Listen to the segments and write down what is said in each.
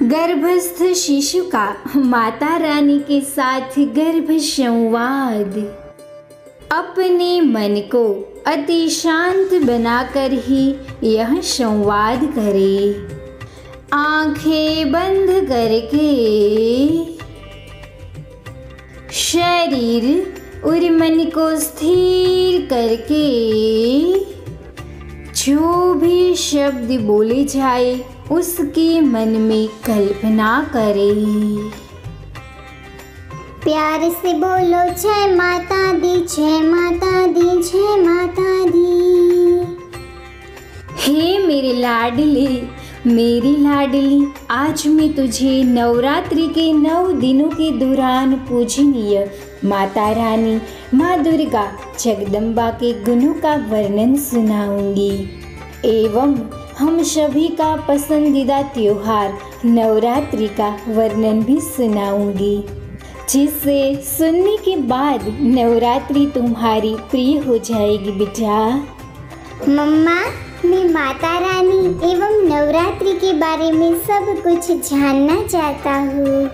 गर्भस्थ शिशु का माता रानी के साथ गर्भ संवाद। अपने मन को अति शांत बनाकर ही यह संवाद करें। आंखें बंद करके शरीर और मन को स्थिर करके जो भी शब्द बोले जाए उसके मन में कल्पना करें। प्यार से बोलो जय माता दी, जय माता दी, जय माता दी। हे मेरे लाडले, मेरी लाडली, आज मैं तुझे नवरात्रि के 9 दिनों के दौरान पूजनीय माता रानी माँ दुर्गा जगदम्बा के गुणों का वर्णन सुनाऊंगी एवं हम सभी का पसंदीदा त्योहार नवरात्रि का वर्णन भी सुनाऊंगी, जिससे सुनने के बाद नवरात्रि तुम्हारी प्रिय हो जाएगी बेटा। मम्मा, मैं माता रानी एवं नवरात्रि के बारे में सब कुछ जानना चाहता हूँ।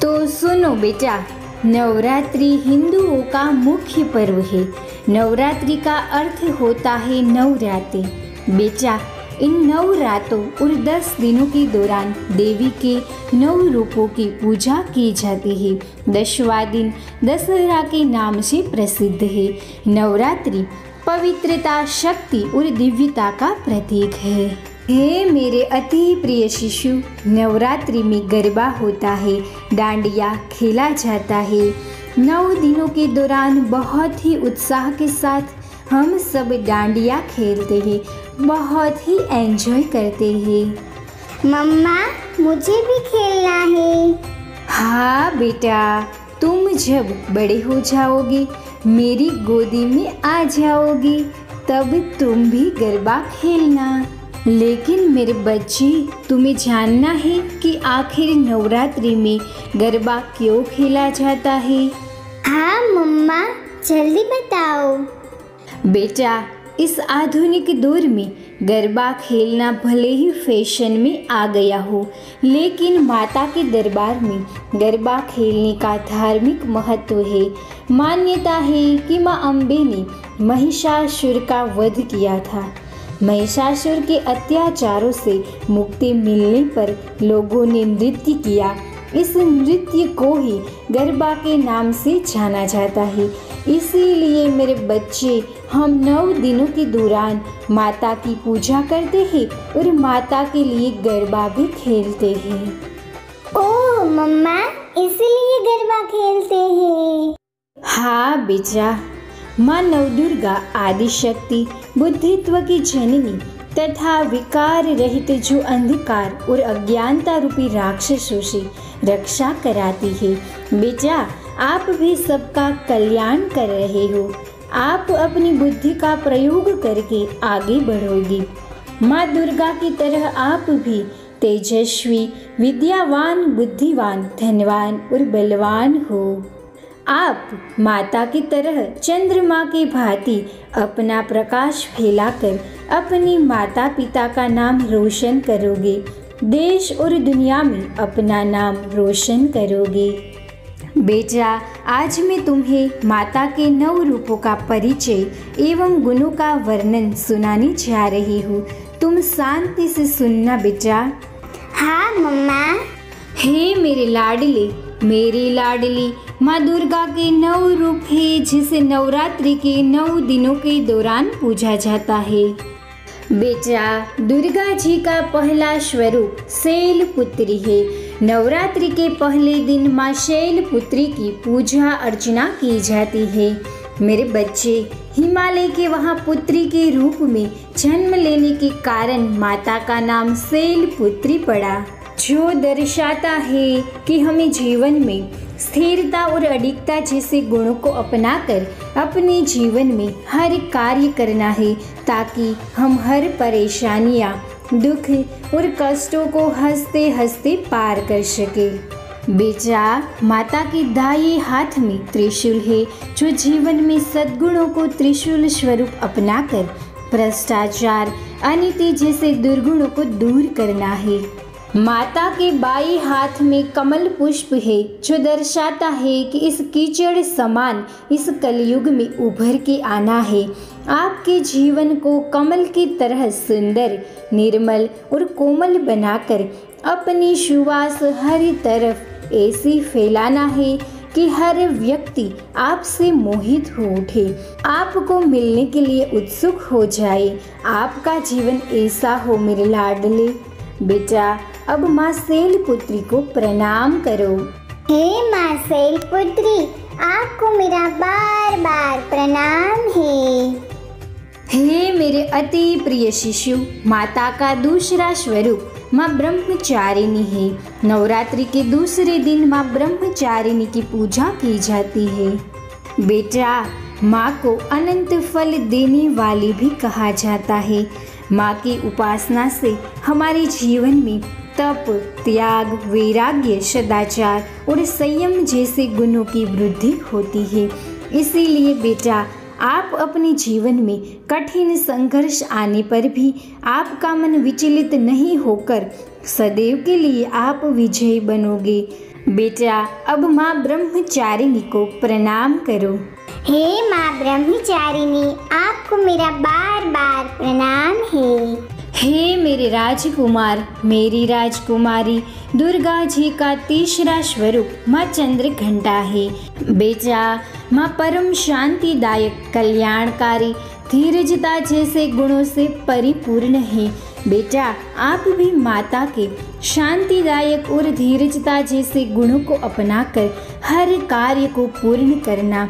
तो सुनो बेटा, नवरात्रि हिंदुओं का मुख्य पर्व है। नवरात्रि का अर्थ होता है 9 रातें। बेटा, इन 9 रातों और 10 दिनों के दौरान देवी के 9 रूपों की पूजा की जाती है। 10वां दिन दशहरा के नाम से प्रसिद्ध है। नवरात्रि पवित्रता, शक्ति और दिव्यता का प्रतीक है। हे मेरे अति प्रिय शिशु, नवरात्रि में गरबा होता है, डांडिया खेला जाता है। 9 दिनों के दौरान बहुत ही उत्साह के साथ हम सब डांडिया खेलते हैं, बहुत ही एंजॉय करते हैं। मम्मा, मुझे भी खेलना है। हाँ बेटा, तुम जब बड़े हो जाओगे, मेरी गोदी में आ जाओगी, तब तुम भी गरबा खेलना। लेकिन मेरे बच्चे, तुम्हें जानना है कि आखिर नवरात्रि में गरबा क्यों खेला जाता है? हाँ मम्मा, जल्दी बताओ। बेटा, इस आधुनिक दौर में गरबा खेलना भले ही फैशन में आ गया हो, लेकिन माता के दरबार में गरबा खेलने का धार्मिक महत्व है। मान्यता है कि माँ अम्बे ने महिषासुर का वध किया था। महिषासुर के अत्याचारों से मुक्ति मिलने पर लोगों ने नृत्य किया। इस नृत्य को ही गरबा के नाम से जाना जाता है। इसीलिए मेरे बच्चे, हम 9 दिनों के दौरान माता की पूजा करते हैं और माता के लिए गरबा भी खेलते हैं। ओह मम्मा, इसीलिए गरबा खेलते हैं। हाँ बेटा, माँ नवदुर्गा आदिशक्ति, बुद्धित्व की जननी तथा विकार रहित जो अंधकार और अज्ञानता रूपी राक्षसों से रक्षा कराती है। बेटा, आप भी सबका कल्याण कर रहे हो। आप अपनी बुद्धि का प्रयोग करके आगे बढ़ोगी। माँ दुर्गा की तरह आप भी तेजस्वी, विद्यावान, बुद्धिवान, धनवान और बलवान हो। आप माता की तरह चंद्रमा के भांति अपना प्रकाश फैलाकर अपनी माता पिता का नाम रोशन करोगे। देश और दुनिया में अपना नाम रोशन करोगे। बेटा, आज मैं तुम्हें माता के 9 रूपों का परिचय एवं गुणों का वर्णन सुनाने जा रही हूँ। तुम शांति से सुनना बेटा। हाँ मम्मा। हे मेरे लाडले, मेरी लाडली, माँ दुर्गा के 9 रूप है, जिसे नवरात्रि के 9 दिनों के दौरान पूजा जाता है। बेटा, दुर्गा जी का पहला स्वरूप शैलपुत्री है। नवरात्रि के पहले दिन माँ शैलपुत्री की पूजा अर्चना की जाती है। मेरे बच्चे, हिमालय के वहाँ पुत्री के रूप में जन्म लेने के कारण माता का नाम शैलपुत्री पड़ा, जो दर्शाता है कि हमें जीवन में स्थिरता और अडिगता जैसे गुणों को अपनाकर अपने जीवन में हर कार्य करना है, ताकि हम हर परेशानियाँ, दुख और कष्टों को हंसते हंसते पार कर सके। बेटा, माता के दाएं हाथ में त्रिशूल है, जो जीवन में सद्गुणों को त्रिशूल स्वरूप अपनाकर भ्रष्टाचार, अनीति जैसे दुर्गुणों को दूर करना है। माता के बाएं हाथ में कमल पुष्प है, जो दर्शाता है कि इस कीचड़ समान इस कलयुग में उभर के आना है। आपके जीवन को कमल की तरह सुंदर, निर्मल और कोमल बनाकर अपनी सुवास हर तरफ ऐसी फैलाना है कि हर व्यक्ति आपसे मोहित हो उठे, आपको मिलने के लिए उत्सुक हो जाए। आपका जीवन ऐसा हो मेरे लाडले। बेटा, अब माँ शैलपुत्री को प्रणाम करो। हे माँ शैलपुत्री, आपको मेरा बार बार प्रणाम है। हे मेरे अति प्रिय शिशु, माता का दूसरा स्वरूप माँ ब्रह्मचारिणी है। नवरात्रि के दूसरे दिन माँ ब्रह्मचारिणी की पूजा की जाती है। बेटा, माँ को अनंत फल देने वाली भी कहा जाता है। माँ की उपासना से हमारे जीवन में तप, त्याग, वैराग्य, सदाचार और संयम जैसे गुणों की वृद्धि होती है। इसीलिए बेटा, आप अपने जीवन में कठिन संघर्ष आने पर भी आपका मन विचलित नहीं होकर सदैव के लिए आप विजयी बनोगे। बेटा, अब माँ ब्रह्मचारिणी को प्रणाम करो। हे माँ ब्रह्मचारिणी, आपको मेरा बार बार प्रणाम है। हे मेरे राजकुमार, मेरी राजकुमारी, दुर्गा जी का तीसरा स्वरूप माँ चंद्रघंटा है। बेटा, माँ परम शांतिदायक, कल्याणकारी, धीरजता जैसे गुणों से परिपूर्ण है। बेटा, आप भी माता के शांतिदायक और धीरजता जैसे गुणों को अपनाकर हर कार्य को पूर्ण करना।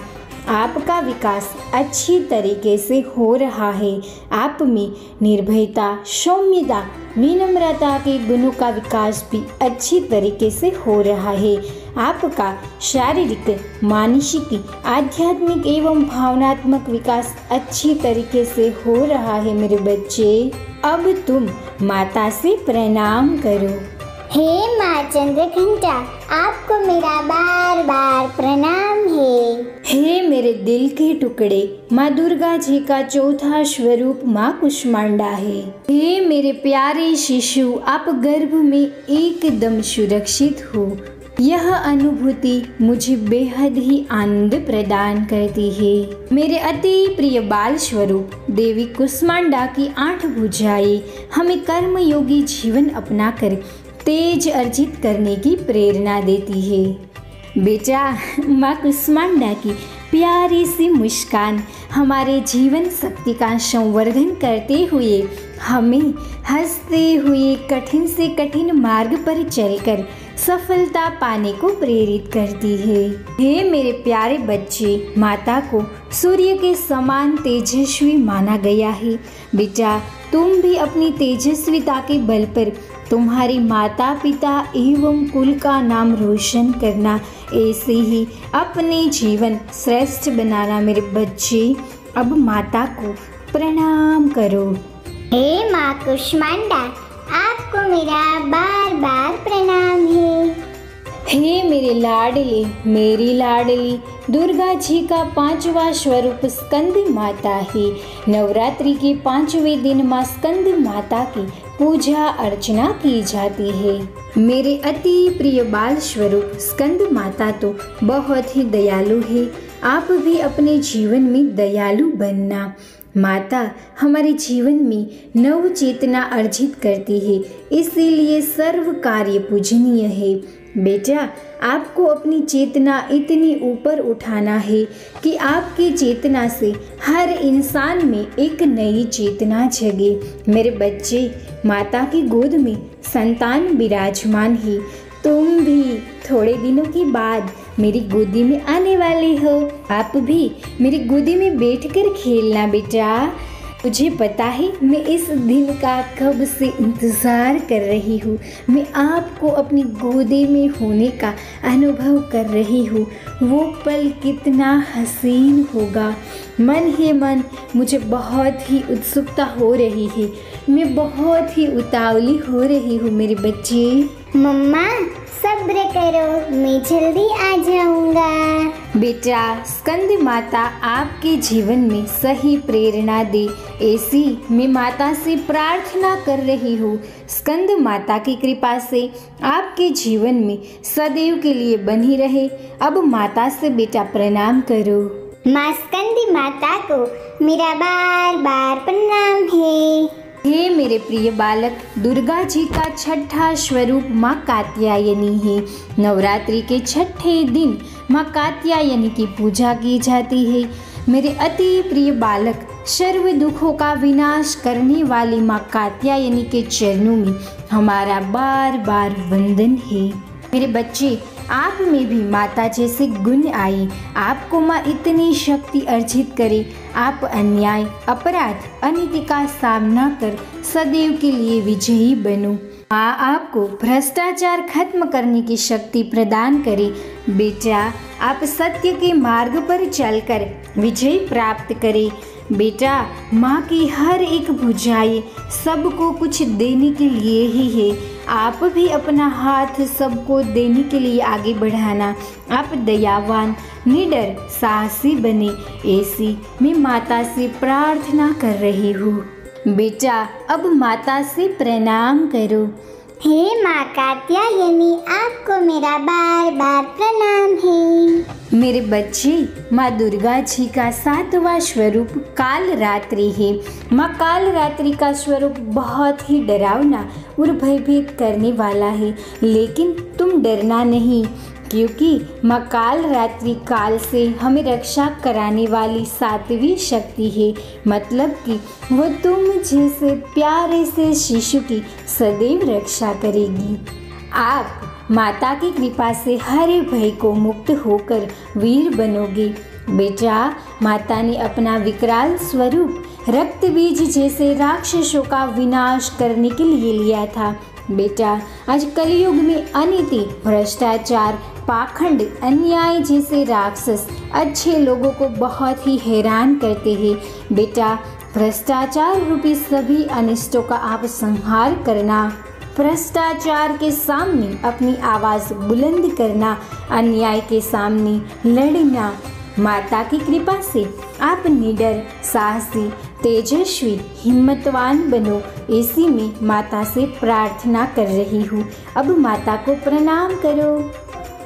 आपका विकास अच्छी तरीके से हो रहा है। आप में निर्भयता, सौम्यता, विनम्रता के गुणों का विकास भी अच्छी तरीके से हो रहा है। आपका शारीरिक, मानसिक, आध्यात्मिक एवं भावनात्मक विकास अच्छी तरीके से हो रहा है मेरे बच्चे। अब तुम माता से प्रणाम करो। हे माँ चंद्रघंटा, आपको मेरा बार बार प्रणाम है। हे मेरे दिल के टुकड़े, माँ दुर्गा जी का चौथा स्वरूप माँ कुष्मांडा है। हे मेरे प्यारे शिशु, आप गर्भ में एकदम सुरक्षित हो। यह अनुभूति मुझे बेहद ही आनंद प्रदान करती है। मेरे अति प्रिय बाल स्वरूप देवी कुष्मांडा की 8 भुजाएं हमें कर्मयोगी जीवन अपनाकर तेज अर्जित करने की प्रेरणा देती है। बेटा, माँ कुष्मांडा की प्यारी सी मुस्कान हमारे जीवन शक्ति का संवर्धन करते हुए हमें हंसते हुए कठिन से कठिन मार्ग पर चलकर सफलता पाने को प्रेरित करती है। हे मेरे प्यारे बच्चे, माता को सूर्य के समान तेजस्वी माना गया है। बेटा, तुम भी अपनी तेजस्विता के बल पर तुम्हारी माता पिता एवं कुल का नाम रोशन करना, ऐसे ही अपने जीवन श्रेष्ठ बनाना मेरे बच्चे। अब माता को प्रणाम करो। हे माँ कुष्मांडा, आपको मेरा बार बार प्रणाम है। हे मेरे लाडले, मेरी लाडली, दुर्गा जी का 5वां स्वरूप स्कंद माता है। नवरात्रि के 5वें दिन माँ स्कंद माता की पूजा अर्चना की जाती है। मेरे अति प्रिय बाल स्वरूप स्कंद माता तो बहुत ही दयालु है। आप भी अपने जीवन में दयालु बनना। माता हमारे जीवन में नव चेतना अर्जित करती है, इसीलिए सर्व कार्य पूजनीय है। बेटा, आपको अपनी चेतना इतनी ऊपर उठाना है कि आपकी चेतना से हर इंसान में एक नई चेतना जगे। मेरे बच्चे, माता की गोद में संतान विराजमान है। तुम भी थोड़े दिनों के बाद मेरी गोदी में आने वाले हो। आप भी मेरी गोदी में बैठकर खेलना बेटा। मुझे पता है मैं इस दिन का कब से इंतज़ार कर रही हूँ। मैं आपको अपनी गोदी में होने का अनुभव कर रही हूँ। वो पल कितना हसीन होगा। मन ही मन मुझे बहुत ही उत्सुकता हो रही है। मैं बहुत ही उतावली हो रही हूँ मेरे बच्चे। मम्मा सब्र करो, मैं जल्दी आ जाऊंगा। बेटा, स्कंद माता आपके जीवन में सही प्रेरणा दे, ऐसी मैं माता से प्रार्थना कर रही हूँ। स्कंद माता की कृपा से आपके जीवन में सदैव के लिए बनी रहे। अब माता से बेटा प्रणाम करो। माँ स्कंद माता को मेरा बार बार प्रणाम है। हे मेरे प्रिय बालक, दुर्गा जी का छठा स्वरूप माँ कात्यायनी है। नवरात्रि के छठे दिन माँ कात्यायनी की पूजा की जाती है। मेरे अति प्रिय बालक, सर्व दुखों का विनाश करने वाली माँ कात्यायनी के चरणों में हमारा बार बार वंदन है। मेरे बच्चे, आप में भी माता जैसे गुण आए, आपको माँ इतनी शक्ति अर्जित करे, आप अन्याय, अपराध, अनीति का सामना कर सदैव के लिए विजयी बनो। माँ आपको भ्रष्टाचार खत्म करने की शक्ति प्रदान करे। बेटा, आप सत्य के मार्ग पर चलकर विजय प्राप्त करें। बेटा, माँ की हर एक भुजाई सबको कुछ देने के लिए ही है। आप भी अपना हाथ सबको देने के लिए आगे बढ़ाना। आप दयावान, निडर, साहसी बने, ऐसी मैं माता से प्रार्थना कर रही हूँ। बेटा, अब माता से प्रणाम करो। हे माँ कात्यायनी, आपको मेरा बार बार प्रणाम है। मेरे बच्चे, माँ दुर्गा जी का 7वां स्वरूप कालरात्रि है। माँ कालरात्रि का स्वरूप बहुत ही डरावना और भयभीत करने वाला है, लेकिन तुम डरना नहीं, क्योंकि माँ कालरात्रि काल से हमें रक्षा कराने वाली 7वीं शक्ति है। मतलब कि वो तुम जैसे प्यारे से शिशु की सदैव रक्षा करेगी। आप माता की कृपा से हर भय को मुक्त होकर वीर बनोगे। बेटा, माता ने अपना विकराल स्वरूप रक्त बीज जैसे राक्षसों का विनाश करने के लिए लिया था। बेटा, आज कलयुग में अनीति, भ्रष्टाचार, पाखंड, अन्याय जैसे राक्षस अच्छे लोगों को बहुत ही हैरान करते हैं। बेटा, भ्रष्टाचार रूपी सभी अनिष्टों का आप संहार करना। भ्रष्टाचार के सामने अपनी आवाज़ बुलंद करना, अन्याय के सामने लड़ना। माता की कृपा से आप निडर, साहसी, तेजस्वी, हिम्मतवान बनो, ऐसी में माता से प्रार्थना कर रही हूँ। अब माता को प्रणाम करो।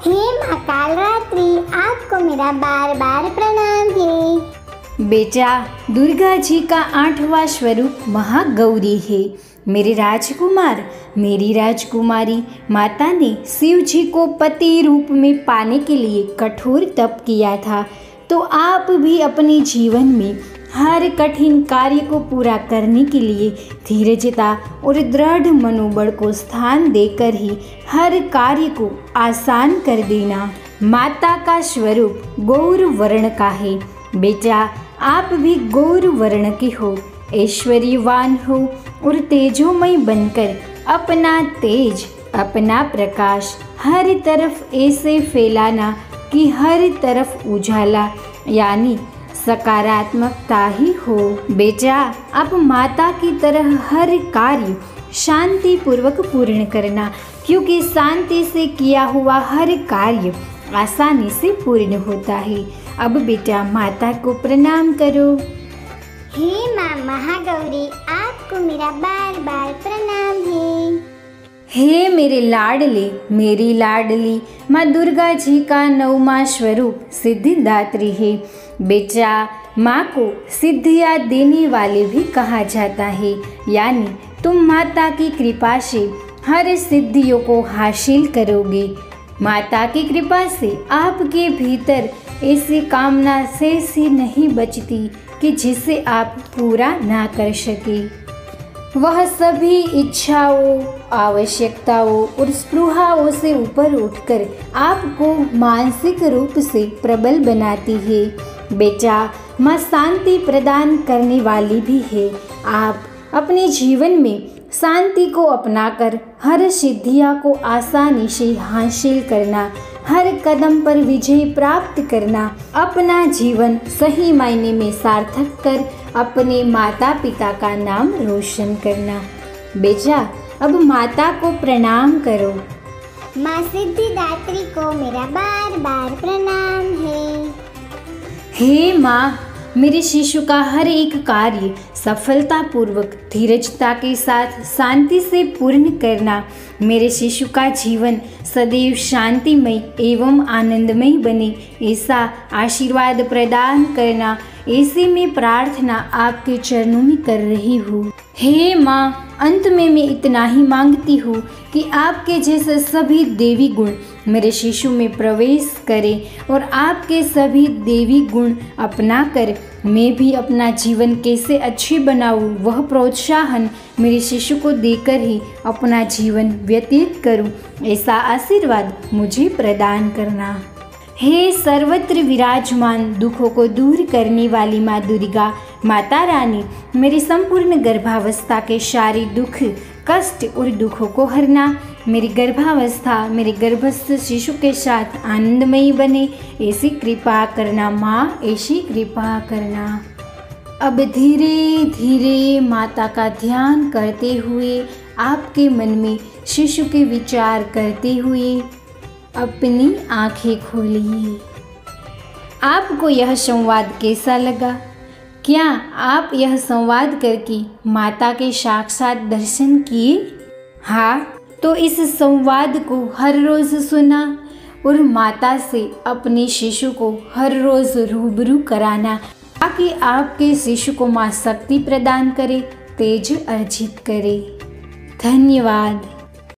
हे माँ कालरात्रि, आपको मेरा बार बार प्रणाम है। बेटा, दुर्गा जी का 8वां स्वरूप महागौरी है। मेरे राजकुमार, मेरी राजकुमारी, माता ने शिव जी को पति रूप में पाने के लिए कठोर तप किया था, तो आप भी अपने जीवन में हर कठिन कार्य को पूरा करने के लिए धीरजता और दृढ़ मनोबल को स्थान देकर ही हर कार्य को आसान कर देना। माता का स्वरूप गौर वर्ण का है। बेटा, आप भी गौर वर्ण के हो, ऐश्वर्यवान हो और तेजोमय बनकर अपना तेज, अपना प्रकाश हर तरफ ऐसे फैलाना कि हर तरफ उजाला यानी सकारात्मकता ही हो। बेटा, आप माता की तरह हर कार्य शांति पूर्वक पूर्ण करना, क्योंकि शांति से किया हुआ हर कार्य आसानी से पूर्ण होता है। अब बेटा, माता को प्रणाम करो। हे माँ महागौरी, आपको मेरा बार बार प्रणाम है। हे मेरे लाडले, मेरी लाडली, माँ दुर्गा जी का 9वां स्वरूप सिद्धिदात्री है। बेटा, माँ को सिद्धियाँ देने वाले भी कहा जाता है, यानी तुम माता की कृपा से हर सिद्धियों को हासिल करोगे। माता की कृपा से आपके भीतर ऐसी कामना शेष ही नहीं बचती कि जिसे आप पूरा ना कर सके। वह सभी इच्छाओं, आवश्यकताओं और स्पृहाओं से ऊपर उठकर आपको मानसिक रूप से प्रबल बनाती है। बेटा, माँ शांति प्रदान करने वाली भी है। आप अपने जीवन में शांति को अपनाकर हर सिद्धियाँ को आसानी से हासिल करना, हर कदम पर विजय प्राप्त करना, अपना जीवन सही मायने में सार्थक कर अपने माता पिता का नाम रोशन करना। बेटा, अब माता को प्रणाम करो। माँ सिद्धिदात्री को मेरा बार बार प्रणाम है। हे माँ, मेरे शिशु का हर एक कार्य सफलतापूर्वक धीरजता के साथ शांति से पूर्ण करना, मेरे शिशु का जीवन सदैव शांतिमय एवं आनंदमय बने, ऐसा आशीर्वाद प्रदान करना, ऐसी मैं प्रार्थना आपके चरणों में कर रही हूँ। हे माँ, अंत में मैं इतना ही मांगती हूँ कि आपके जैसे सभी देवी गुण मेरे शिशु में प्रवेश करें और आपके सभी देवी गुण अपनाकर मैं भी अपना जीवन कैसे अच्छे बनाऊँ, वह प्रोत्साहन मेरे शिशु को देकर ही अपना जीवन व्यतीत करूँ, ऐसा आशीर्वाद मुझे प्रदान करना। हे सर्वत्र विराजमान दुखों को दूर करने वाली माँ दुर्गा, माता रानी, मेरी संपूर्ण गर्भावस्था के सारे दुख, कष्ट और दुखों को हरना, मेरी गर्भावस्था मेरे गर्भस्थ शिशु के साथ आनंदमयी बने, ऐसी कृपा करना माँ, ऐसी कृपा करना। अब धीरे धीरे माता का ध्यान करते हुए, आपके मन में शिशु के विचार करते हुए अपनी आंखें खोलिए। आपको यह संवाद कैसा लगा? क्या आप यह संवाद करके माता के साक्षात दर्शन किए? हाँ, तो इस संवाद को हर रोज़ सुना और माता से अपने शिशु को हर रोज़ रूबरू कराना, ताकि आपके शिशु को माँ शक्ति प्रदान करे, तेज अर्जित करे। धन्यवाद।